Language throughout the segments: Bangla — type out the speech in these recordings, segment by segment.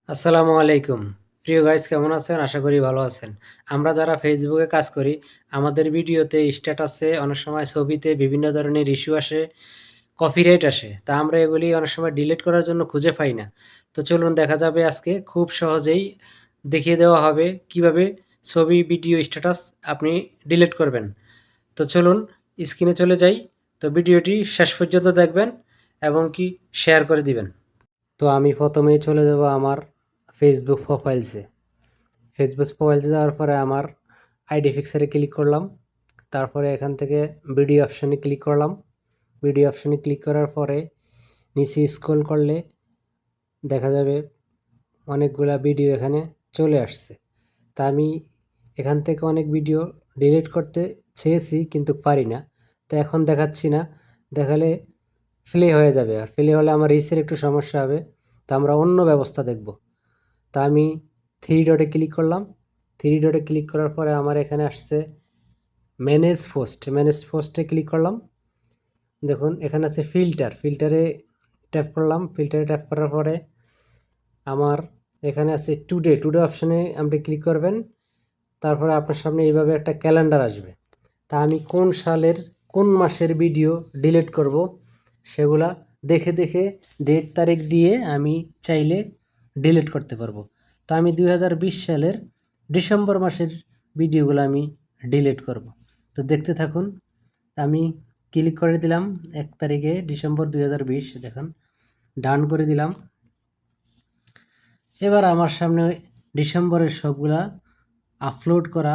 আসসালামু আলাইকুম। প্রিয় গাইস কেমন আছেন? আশা করি ভালো আছেন। আমরা যারা ফেসবুকে কাজ করি, আমাদের ভিডিওতে, স্ট্যাটাসে অনেক সময় ছবিতে বিভিন্ন ধরনের ইস্যু আসে, কপিরাইট আসে। তা আমরা এগুলি অনেক সময় ডিলিট করার জন্য খুঁজে পাই না। তো চলুন দেখা যাবে আজকে খুব সহজেই দেখিয়ে দেওয়া হবে কিভাবে ছবি, ভিডিও, স্ট্যাটাস আপনি ডিলিট করবেন। তো চলুন স্ক্রিনে চলে যাই। তো ভিডিওটি শেষ পর্যন্ত দেখবেন এবং কি শেয়ার করে দিবেন। তো আমি প্রথমেই চলে যাব আমার ফেসবুক প্রোফাইলসে। ফেসবুক প্রোফাইলসে যাওয়ার পরে আমার আইডি পিকচারে ক্লিক করলাম। তারপরে এখান থেকে ভিডিও অপশানে ক্লিক করলাম। ভিডিও অপশানে ক্লিক করার পরে নিচে স্ক্রল করলে দেখা যাবে অনেকগুলা ভিডিও এখানে চলে আসছে। তা আমি এখান থেকে অনেক ভিডিও ডিলিট করতে চেয়েছি কিন্তু পারি না। তো এখন দেখাচ্ছি না, দেখালে প্লে হয়ে যাবে, আর প্লে হলে আমার রিচের একটু সমস্যা হবে। তো আমরা অন্য ব্যবস্থা দেখব। তা আমি থ্রি ডটে ক্লিক করলাম। থ্রি ডটে ক্লিক করার পরে আমার এখানে আসছে ম্যানেজ পোস্ট। ম্যানেজ পোস্টে ক্লিক করলাম। দেখুন এখানে আছে ফিল্টার। ফিল্টারে ট্যাপ করলাম। ফিল্টারে ট্যাপ করার পরে আমার এখানে আছে টুডে। টুডে অপশানে আপনি ক্লিক করবেন। তারপরে আপনার সামনে এইভাবে একটা ক্যালেন্ডার আসবে। তা আমি কোন সালের কোন মাসের ভিডিও ডিলিট করব সেগুলা দেখে দেখে ডেট তারিখ দিয়ে আমি চাইলে ডিলিট করতে পারবো। তো আমি 2020 সালের ডিসেম্বর মাসের ভিডিওগুলো আমি ডিলিট করব। তো দেখতে থাকুন। আমি ক্লিক করে দিলাম 1 তারিখে ডিসেম্বর 2020, দেখুন ডান করে দিলাম। এবার আমার সামনে ডিসেম্বরের সবগুলা আপলোড করা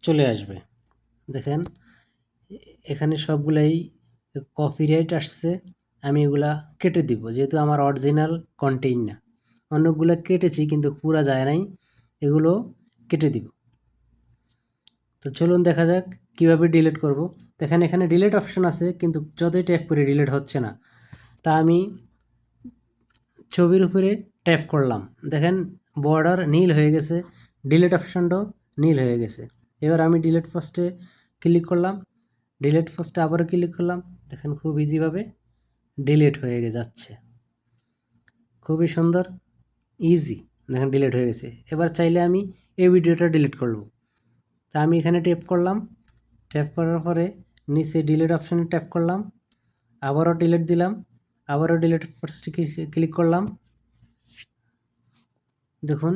চলে আসবে। দেখেন এখানে সবগুলাই কপিরাইট আসছে। আমি এগুলা কেটে দিব, যেহেতু আমার অরিজিনাল কন্টেন্ট না। অনেকগুলো কেটেছি কিন্তু পুরা যায় নাই, এগুলো কেটে দিব। তো চলুন দেখা যাক কিভাবে ডিলিট করব। দেখেন এখানে ডিলিট অপশন আছে কিন্তু যতই ট্যাপ করে ডিলিট হচ্ছে না। তা আমি ছবির উপরে ট্যাপ করলাম, দেখেন বর্ডার নীল হয়ে গেছে, ডিলিট অপশনটাও নীল হয়ে গেছে। এবার আমি ডিলিট পোস্টে ক্লিক করলাম। ডিলিট পোস্টে আবারও ক্লিক করলাম। দেখেন খুব ইজিভাবে ডিলিট হয়ে যাচ্ছে, খুবই সুন্দর, ইজি। দেখেন ডিলিট হয়ে গেছে। এবার চাইলে আমি এই ভিডিওটা ডিলিট করব। তা আমি এখানে ট্যাপ করলাম। ট্যাপ করার পরে নিচে ডিলিট অপশানে ট্যাপ করলাম, আবারও ডিলিট দিলাম, আবারও ডিলিট পোস্টে ক্লিক করলাম। দেখুন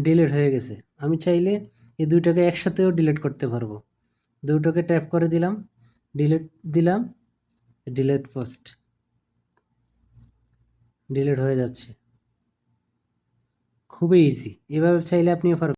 ডিলিট হয়ে গেছে। আমি চাইলে এই দুইটাকে একসাথেও ডিলিট করতে পারবো। দুটোকে ট্যাপ করে দিলাম, ডিলিট দিলাম, ডিলিট পোস্ট, ডিলিট হয়ে যাচ্ছে। খুবই ইজি। এভাবে চাইলে আপনিও পারবেন।